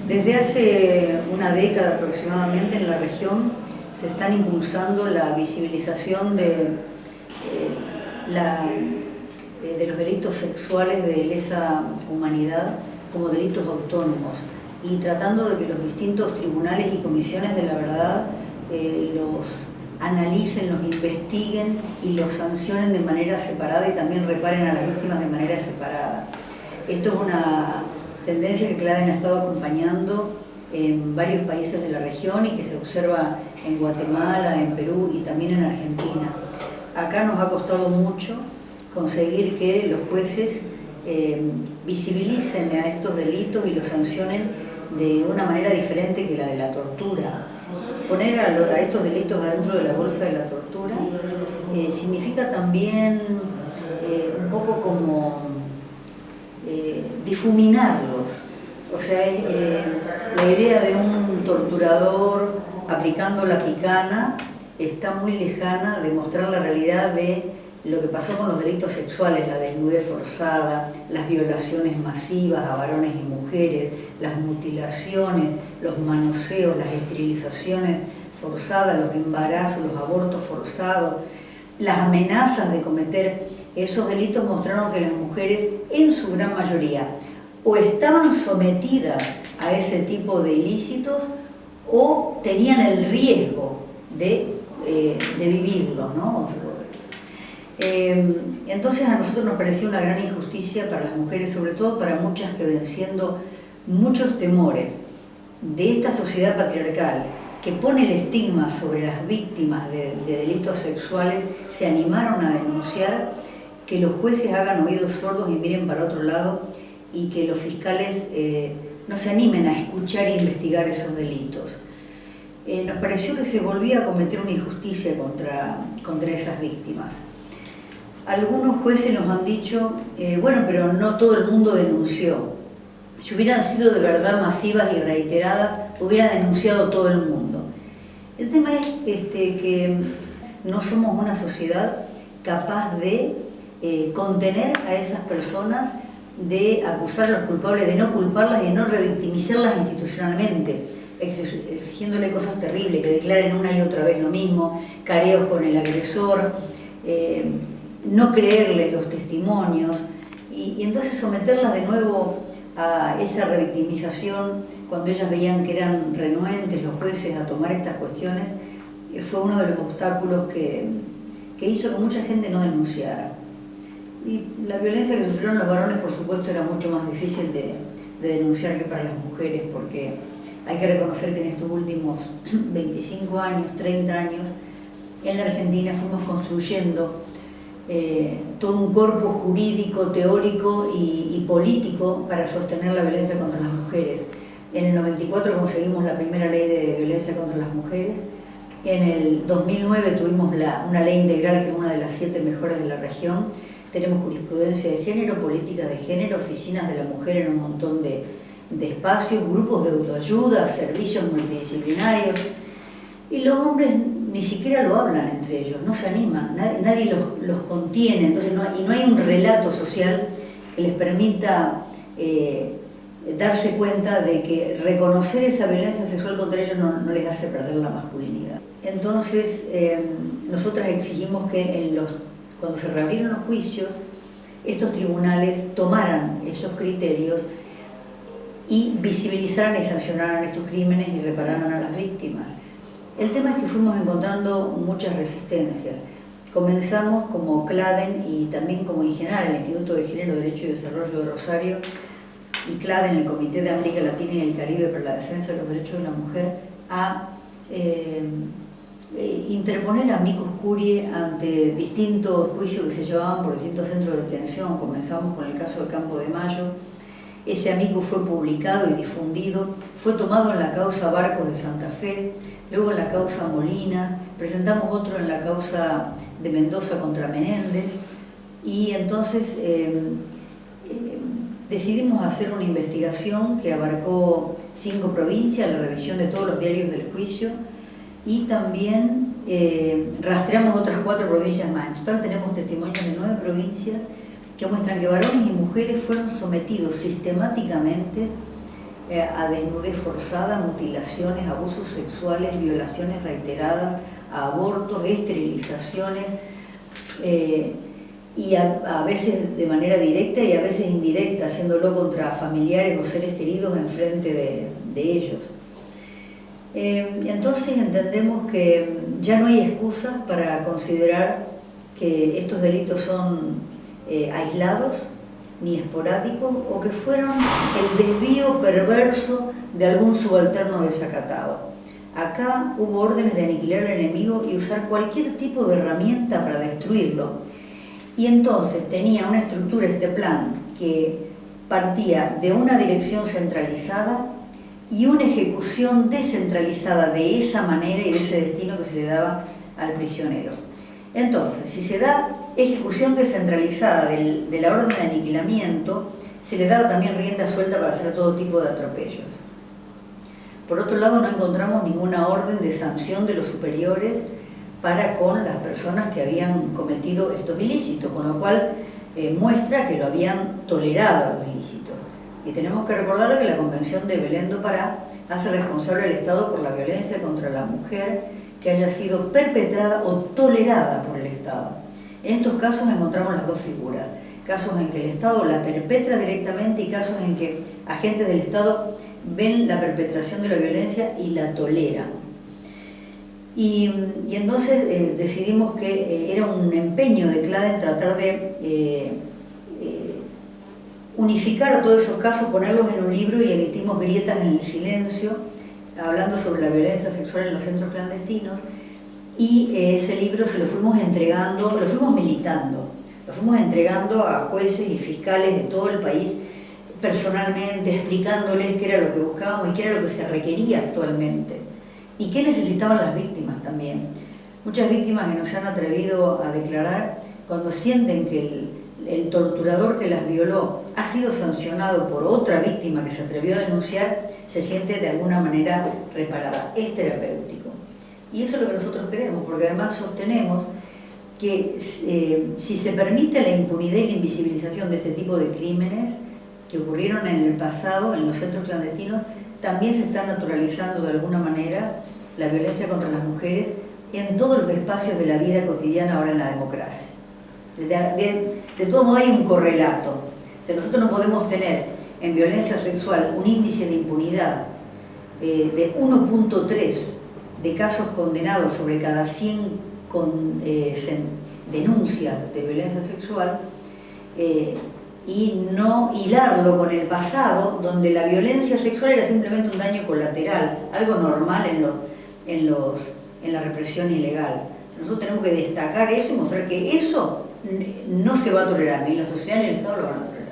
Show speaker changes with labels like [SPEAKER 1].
[SPEAKER 1] Desde hace una década aproximadamente en la región se están impulsando la visibilización de los delitos sexuales de lesa humanidad como delitos autónomos y tratando de que los distintos tribunales y comisiones de la verdad los analicen, los investiguen y los sancionen de manera separada y también reparen a las víctimas de manera separada. Esto es una tendencia que CLADEN ha estado acompañando en varios países de la región y que se observa en Guatemala, en Perú y también en Argentina. Acá nos ha costado mucho conseguir que los jueces visibilicen a estos delitos y los sancionen de una manera diferente que la de la tortura. Poner a estos delitos adentro de la bolsa de la tortura significa también un poco como difuminarlos. O sea, la idea de un torturador aplicando la picana está muy lejana de mostrar la realidad de lo que pasó con los delitos sexuales, la desnudez forzada, las violaciones masivas a varones y mujeres, las mutilaciones, los manoseos, las esterilizaciones forzadas, los embarazos, los abortos forzados, las amenazas de cometer esos delitos mostraron que las mujeres, en su gran mayoría, o estaban sometidas a ese tipo de ilícitos o tenían el riesgo de vivirlos, ¿no? Entonces a nosotros nos parecía una gran injusticia para las mujeres, sobre todo para muchas que venciendo muchos temores de esta sociedad patriarcal que pone el estigma sobre las víctimas de delitos sexuales, se animaron a denunciar, que los jueces hagan oídos sordos y miren para otro lado y que los fiscales no se animen a escuchar e investigar esos delitos. Nos pareció que se volvía a cometer una injusticia contra esas víctimas. Algunos jueces nos han dicho, bueno, pero no todo el mundo denunció. Si hubieran sido de verdad masivas y reiteradas, hubiera denunciado todo el mundo. El tema es que no somos una sociedad capaz de contener a esas personas, de acusar a los culpables, de no culparlas y de no revictimizarlas institucionalmente, exigiéndole cosas terribles, que declaren una y otra vez lo mismo, careos con el agresor, no creerles los testimonios y entonces someterlas de nuevo a esa revictimización cuando ellas veían que eran renuentes los jueces a tomar estas cuestiones, fue uno de los obstáculos que hizo que mucha gente no denunciara. Y la violencia que sufrieron los varones, por supuesto, era mucho más difícil de denunciar que para las mujeres, porque hay que reconocer que en estos últimos 25 años, 30 años, en la Argentina fuimos construyendo todo un corpus jurídico, teórico y político para sostener la violencia contra las mujeres. En el 94 conseguimos la primera ley de violencia contra las mujeres. En el 2009 tuvimos una ley integral que es una de las 7 mejores de la región. Tenemos jurisprudencia de género, política de género, oficinas de la mujer en un montón de espacios, grupos de autoayuda, servicios multidisciplinarios. Y los hombres ni siquiera lo hablan entre ellos, no se animan, nadie los contiene, entonces no hay un relato social que les permita darse cuenta de que reconocer esa violencia sexual contra ellos no les hace perder la masculinidad. Entonces, nosotras exigimos que cuando se reabrieron los juicios, estos tribunales tomaran esos criterios y visibilizaran y sancionaran estos crímenes y repararan a las víctimas. El tema es que fuimos encontrando muchas resistencias. Comenzamos como CLADEN y también como IGENAR, el Instituto de Género, Derecho y Desarrollo de Rosario, y CLADEN, el Comité de América Latina y el Caribe para la Defensa de los Derechos de la Mujer, a interponer amicus curiae ante distintos juicios que se llevaban por distintos centros de detención. Comenzamos con el caso de Campo de Mayo. Ese amicus fue publicado y difundido, fue tomado en la causa Barcos de Santa Fe, luego en la causa Molina, presentamos otro en la causa de Mendoza contra Menéndez, y entonces decidimos hacer una investigación que abarcó 5 provincias, la revisión de todos los diarios del juicio, y también rastreamos otras 4 provincias más. En total tenemos testimonios de 9 provincias que muestran que varones y mujeres fueron sometidos sistemáticamente a desnudez forzada, mutilaciones, abusos sexuales, violaciones reiteradas, abortos, esterilizaciones, y a veces de manera directa y a veces indirecta, haciéndolo contra familiares o seres queridos en frente de ellos. Entonces entendemos que ya no hay excusas para considerar que estos delitos son aislados ni esporádicos o que fueron el desvío perverso de algún subalterno desacatado. Acá hubo órdenes de aniquilar al enemigo y usar cualquier tipo de herramienta para destruirlo. Y entonces tenía una estructura este plan que partía de una dirección centralizada y una ejecución descentralizada de esa manera y de ese destino que se le daba al prisionero. Entonces, si se da ejecución descentralizada de la orden de aniquilamiento, se le daba también rienda suelta para hacer todo tipo de atropellos. Por otro lado, no encontramos ninguna orden de sanción de los superiores para con las personas que habían cometido estos ilícitos, con lo cual muestra que lo habían tolerado los ilícitos. Y tenemos que recordar que la Convención de Belén do Pará hace responsable al Estado por la violencia contra la mujer que haya sido perpetrada o tolerada por el Estado. En estos casos encontramos las dos figuras, casos en que el Estado la perpetra directamente y casos en que agentes del Estado ven la perpetración de la violencia y la toleran. Y entonces decidimos que era un empeño de CLADE en tratar de unificar todos esos casos, ponerlos en un libro y emitimos grietas en el silencio, hablando sobre la violencia sexual en los centros clandestinos, y ese libro se lo fuimos entregando, lo fuimos militando, lo fuimos entregando a jueces y fiscales de todo el país, personalmente, explicándoles qué era lo que buscábamos y qué era lo que se requería actualmente, y qué necesitaban las víctimas también. Muchas víctimas que no se han atrevido a declarar, cuando sienten que el torturador que las violó ha sido sancionado por otra víctima que se atrevió a denunciar, se siente de alguna manera reparada. Es terapéutico. Y eso es lo que nosotros queremos, porque además sostenemos que si se permite la impunidad y la invisibilización de este tipo de crímenes que ocurrieron en el pasado en los centros clandestinos, también se está naturalizando de alguna manera la violencia contra las mujeres en todos los espacios de la vida cotidiana ahora en la democracia. De todo modo hay un correlato. O sea, nosotros no podemos tener en violencia sexual un índice de impunidad de 1.3 de casos condenados sobre cada 100 denuncias de violencia sexual y no hilarlo con el pasado, donde la violencia sexual era simplemente un daño colateral, algo normal en la represión ilegal. Nosotros tenemos que destacar eso y mostrar que eso no se va a tolerar, ni la sociedad ni el Estado lo van a tolerar.